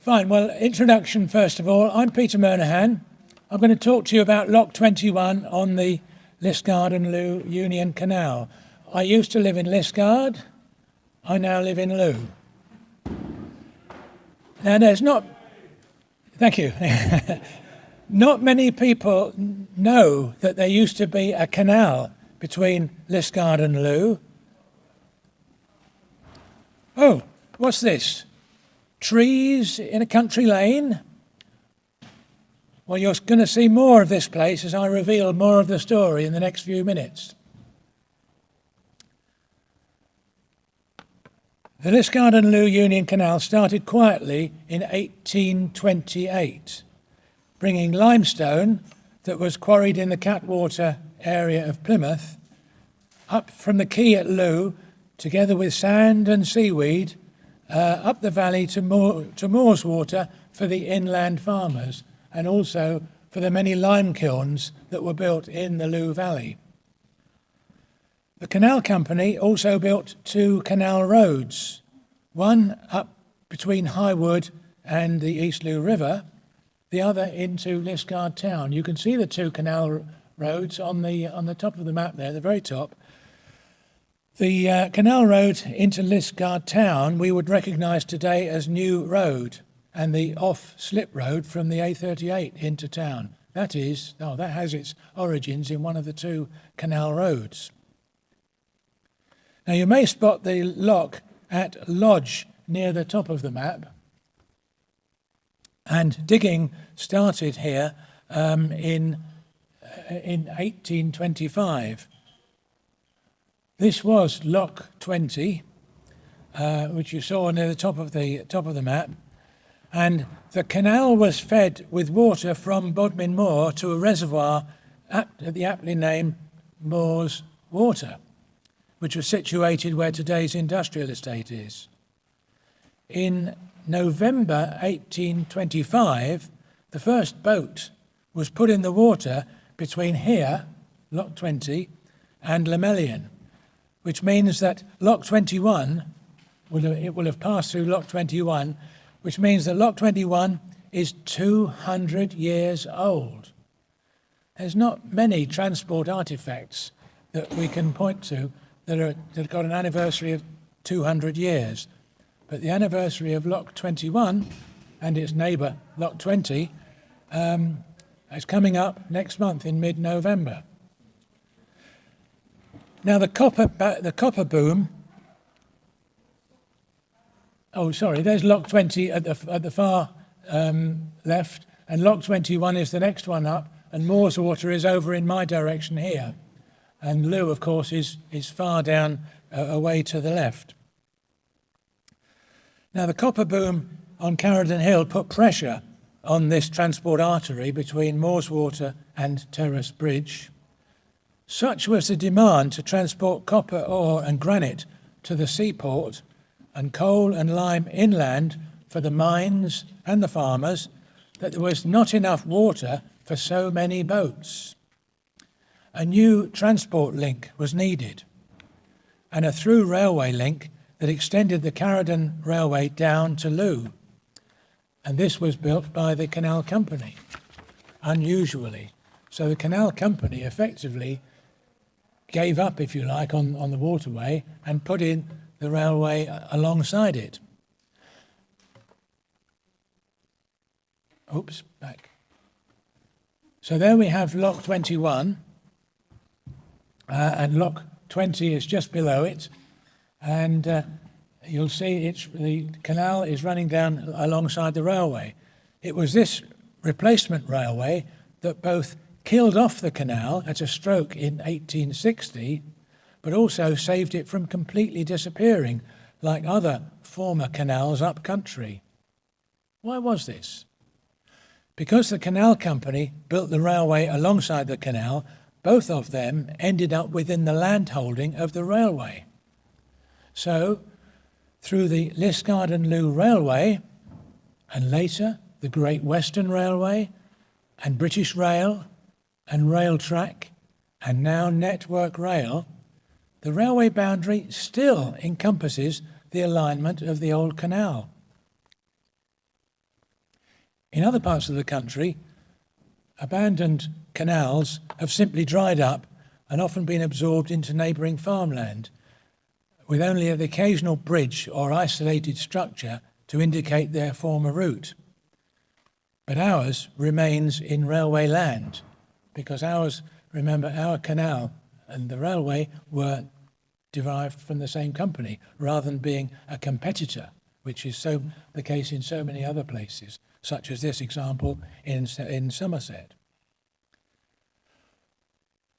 Fine, well, introduction first of all. I'm Peter Murnaghan. I'm going to talk to you about Lock 21 on the Liskeard and Looe Union Canal. I used to live in Liskeard. I now live in Looe. Now there's not, thank you, not many people know that there used to be a canal between Liskeard and Looe. Oh, what's this? Trees in a country lane? Well, you're going to see more of this place as I reveal more of the story in the next few minutes. The Liskeard and Looe Union Canal started quietly in 1828, bringing limestone that was quarried in the Catwater area of Plymouth up from the quay at Looe, together with sand and seaweed, up the valley to Moor's water for the inland farmers, and also for the many lime kilns that were built in the Looe Valley. The Canal Company also built two canal roads, one up between Highwood and the East Looe River, the other into Liskeard town. You can see the two canal roads on the top of the map there, the very top. The canal road into Liskeard town we would recognise today as New Road, and the off-slip road from the A38 into town. That has its origins in one of the two canal roads. Now you may spot the lock at Lodge near the top of the map, and digging started here in 1825. This was Lock 20, which you saw near the top of the map, and the canal was fed with water from Bodmin Moor to a reservoir at the aptly named Moor's Water, which was situated where today's industrial estate is. In November 1825, the first boat was put in the water between here, Lock 20, and Lemelian, which means that Lock 21, it will have passed through Lock 21, which means that Lock 21 is 200 years old. There's not many transport artifacts that we can point to that have got an anniversary of 200 years. But the anniversary of Lock 21 and its neighbour, Lock 20, is coming up next month in mid-November. Now the copper boom. Oh, sorry. There's Lock 20 at the far left, and Lock 21 is the next one up, and Moor's Water is over in my direction here, and Looe, of course, is far down away to the left. Now the copper boom on Caradon Hill put pressure on this transport artery between Moor's Water and Terras Bridge. Such was the demand to transport copper ore and granite to the seaport and coal and lime inland for the mines and the farmers that there was not enough water for so many boats. A new transport link was needed, and a through railway link that extended the Caradon Railway down to Looe. And this was built by the Canal Company, unusually. So the Canal Company effectively gave up, if you like, on the waterway and put in the railway alongside it. Oops, back. So there we have Lock 21, and Lock 20 is just below it, and you'll see the canal is running down alongside the railway. It was this replacement railway that both killed off the canal at a stroke in 1860, but also saved it from completely disappearing like other former canals up country. Why was this? Because the Canal Company built the railway alongside the canal, both of them ended up within the land holding of the railway. So, through the Liskeard and Looe Railway, and later the Great Western Railway, and British Rail, and Rail Track, and now Network Rail, the railway boundary still encompasses the alignment of the old canal. In other parts of the country, abandoned canals have simply dried up and often been absorbed into neighbouring farmland, with only the occasional bridge or isolated structure to indicate their former route. But ours remains in railway land, because remember, our canal and the railway were derived from the same company, rather than being a competitor, which is so the case in so many other places, such as this example in Somerset.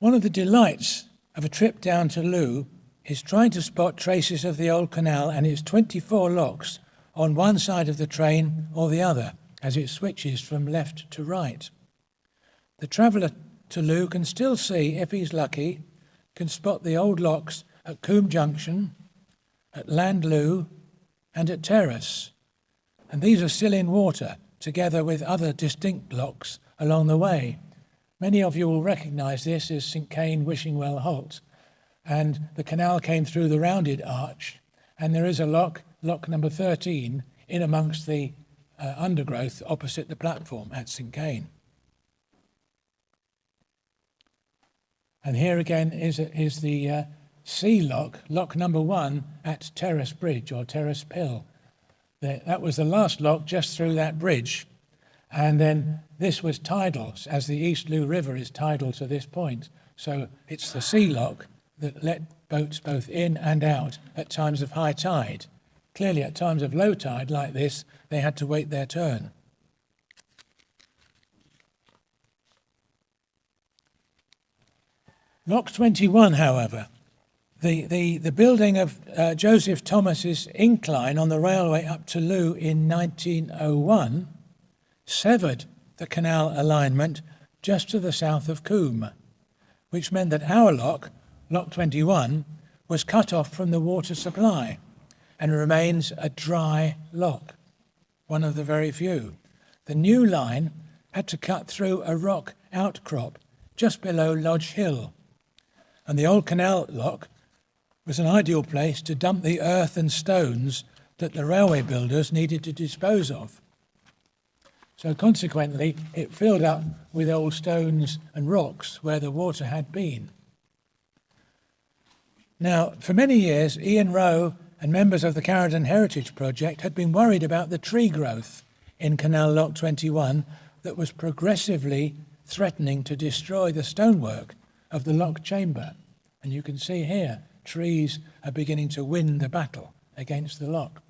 One of the delights of a trip down to Looe is trying to spot traces of the old canal and its 24 locks on one side of the train or the other, as it switches from left to right. The traveller to Looe can still see, if he's lucky, can spot the old locks at Coombe Junction, at Looe, and at Terras. And these are still in water, together with other distinct locks along the way. Many of you will recognise this as St Keyne, Wishingwell, Halt, and the canal came through the rounded arch, and there is a lock number 13, in amongst the undergrowth opposite the platform at St Keyne. And here again is the C lock number 1 at Terras Bridge or Terras Pill. That was the last lock just through that bridge. And then this was tidal, as the East Looe River is tidal to this point. So it's the sea lock that let boats both in and out at times of high tide. Clearly, at times of low tide like this, they had to wait their turn. Lock 21, however, the building of Joseph Thomas's incline on the railway up to Looe in 1901 severed the canal alignment just to the south of Coombe, which meant that our lock 21, was cut off from the water supply and remains a dry lock, one of the very few. The new line had to cut through a rock outcrop just below Lodge Hill, and the old canal lock was an ideal place to dump the earth and stones that the railway builders needed to dispose of. So consequently, it filled up with old stones and rocks where the water had been. Now, for many years, Ian Rowe and members of the Caradon Heritage Project had been worried about the tree growth in Canal Lock 21 that was progressively threatening to destroy the stonework of the lock chamber. And you can see here, trees are beginning to win the battle against the lock.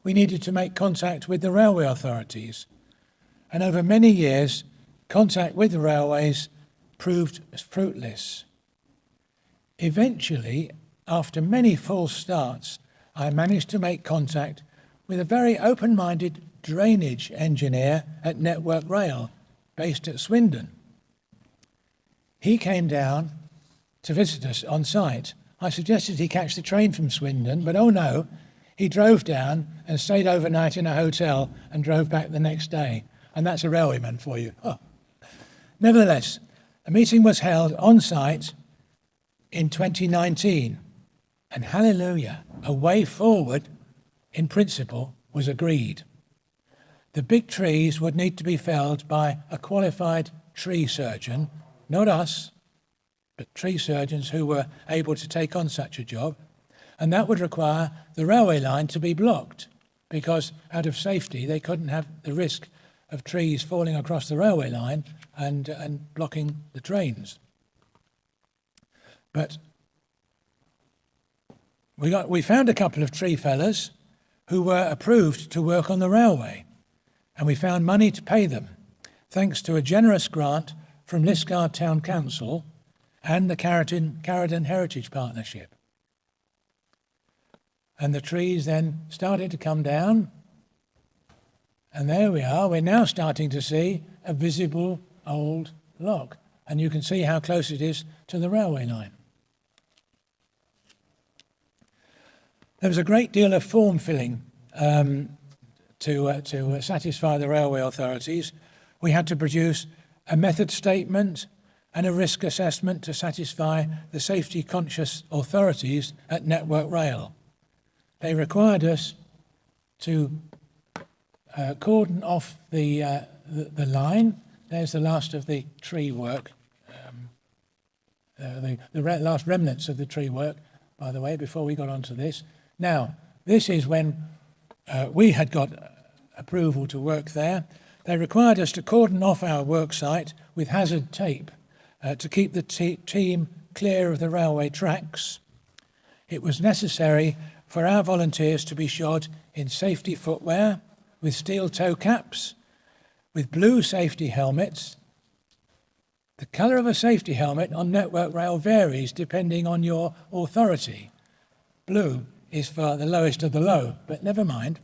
We needed to make contact with the railway authorities, and over many years, contact with the railways proved fruitless. Eventually, after many false starts, I managed to make contact with a very open-minded drainage engineer at Network Rail, based at Swindon. He came down to visit us on site. I suggested he catch the train from Swindon, but oh no, he drove down and stayed overnight in a hotel and drove back the next day. And that's a railwayman for you. Oh. Nevertheless, a meeting was held on site in 2019, and hallelujah, a way forward, in principle, was agreed. The big trees would need to be felled by a qualified tree surgeon, not us, but tree surgeons who were able to take on such a job, and that would require the railway line to be blocked, because out of safety they couldn't have the risk of trees falling across the railway line and blocking the trains. But we found a couple of tree fellers who were approved to work on the railway, and we found money to pay them, thanks to a generous grant from Liskeard Town Council and the Caradon Heritage Partnership. And the trees then started to come down, and there we are. We're now starting to see a visible old lock, and you can see how close it is to the railway line. There was a great deal of form filling to satisfy the railway authorities. We had to produce a method statement and a risk assessment to satisfy the safety-conscious authorities at Network Rail. They required us to cordon off the line. There's the last of the tree work, the last remnants of the tree work, by the way, before we got onto this. Now, this is when we had got approval to work there. They required us to cordon off our work site with hazard tape to keep the team clear of the railway tracks. It was necessary for our volunteers to be shod in safety footwear, with steel toe caps, with blue safety helmets. The colour of a safety helmet on Network Rail varies depending on your authority. Blue is for the lowest of the low, but never mind.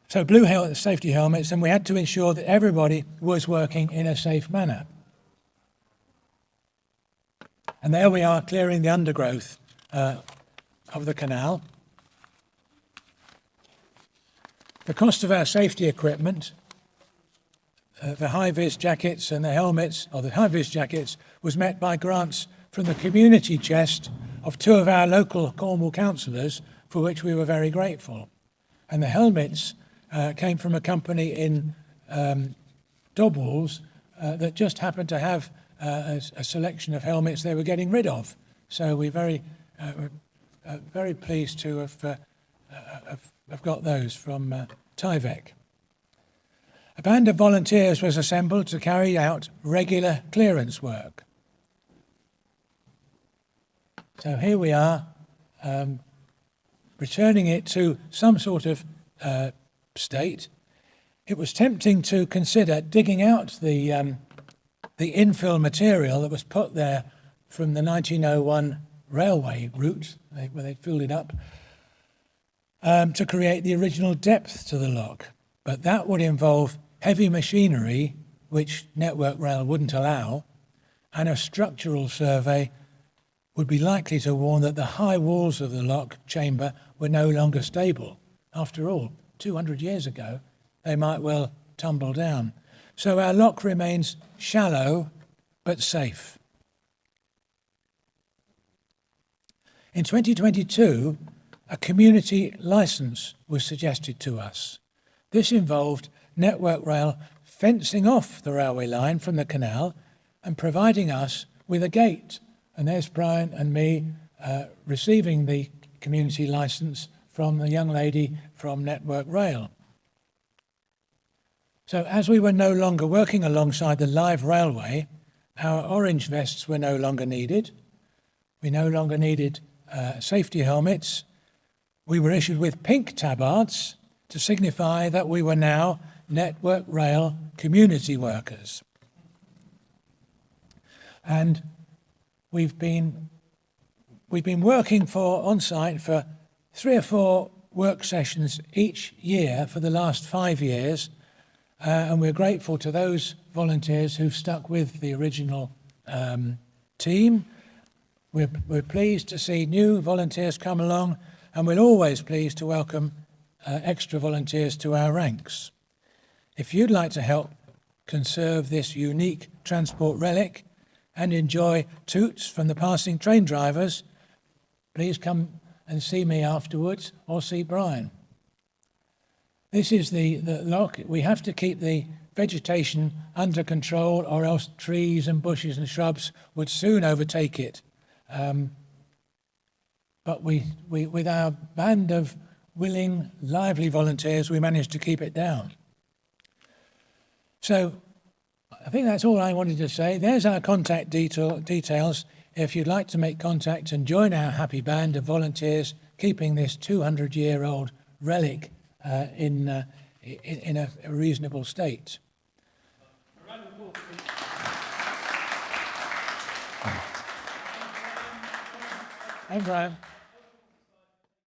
So blue safety helmets, and we had to ensure that everybody was working in a safe manner. And there we are, clearing the undergrowth of the canal. The cost of our safety equipment, the high-vis jackets and the helmets, or the high-vis jackets, was met by grants from the community chest of two of our local Cornwall councillors, for which we were very grateful. And the helmets came from a company in Dobwalls that just happened to have a selection of helmets they were getting rid of. So we're very pleased to have got those from Tyvek. A band of volunteers was assembled to carry out regular clearance work. So here we are, returning it to some sort of state. It was tempting to consider digging out the infill material that was put there from the 1901 railway route, where they filled it up, to create the original depth to the lock. But that would involve heavy machinery, which Network Rail wouldn't allow, and a structural survey would be likely to warn that the high walls of the lock chamber were no longer stable. After all, 200 years ago, they might well tumble down. So our lock remains shallow but safe. In 2022, a community licence was suggested to us. This involved Network Rail fencing off the railway line from the canal and providing us with a gate. And there's Brian and me receiving the community licence from the young lady from Network Rail. So as we were no longer working alongside the live railway, our orange vests were no longer needed. We no longer needed safety helmets. We were issued with pink tabards to signify that we were now Network Rail community workers. And we've been working on site for 3 or 4 work sessions each year for the last 5 years, and we're grateful to those volunteers who've stuck with the original team. We're pleased to see new volunteers come along, and we're always pleased to welcome extra volunteers to our ranks. If you'd like to help conserve this unique transport relic and enjoy toots from the passing train drivers, please come and see me afterwards, or see Brian. This is the lock. We have to keep the vegetation under control, or else trees and bushes and shrubs would soon overtake it. But we with our band of willing, lively volunteers, we managed to keep it down. So I think that's all I wanted to say. There's our contact details if you'd like to make contact and join our happy band of volunteers keeping this 200-year-old relic in a reasonable state. Thanks, Brian.